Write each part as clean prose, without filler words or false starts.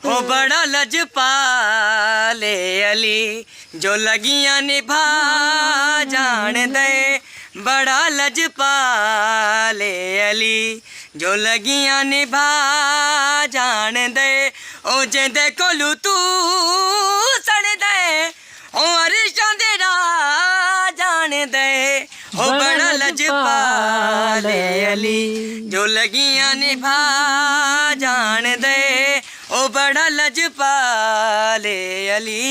ओ बड़ा लजपाले अली जो लगियां निभा जान दे, बड़ा लजपाले अली जो लगियां निभा जान दे। ओ जिंदे कोलू तू सड़ दे, ओ अरशां दे राह जान दे। ओ बड़ा लजपाले अली जो लगियां निभा जान दे, ओ बड़ा लजपाले अली।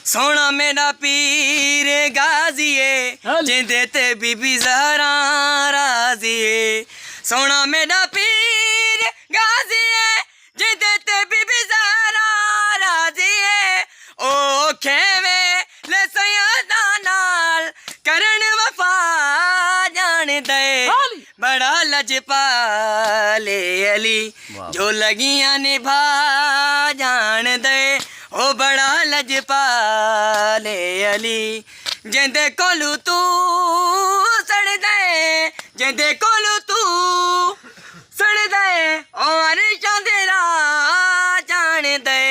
सोना मेरा पीर गाजिए जिंदे ते बीबी ज़हरा राजिए। सोना मेरा पीर गाजिए जिंदे ते बीबी ज़हरा राजिए। ओ खेवे ले सैयदा नाल करन वफा जान दे, बड़ा लजपाले अली जो लगियां निभा जान दे। ओ बड़ा लजपाले अली जिंदे कोलू तू सड़ दे, जिंदे कोलू तू सड़ दे, ओ अरशां दे राह जान दे।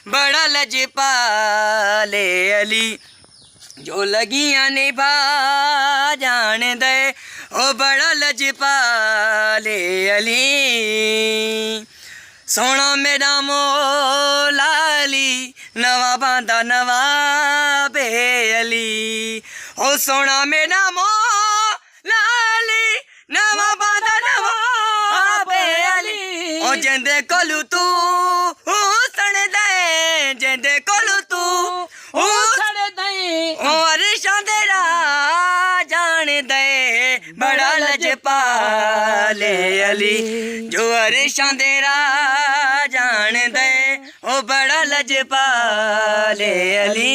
बड़ा लजपाले अली जो लगियां निभा जान दे, ओ बड़ा लजपाले अली। सोना मेरा मौला अली नवा बांदा नवाबे अली। ओ सोना मेरा मौला अली नवा बांदा नवाबे अली। ओ जिंदे कोलू तू सड़ दे, जिंदे कोलू तू सड़ दे, ओ अरशां दे राह जान दे। बड़ा लजपाले अली जो अरशां दे राह जान दे, ओ बड़ा लजपाले अली।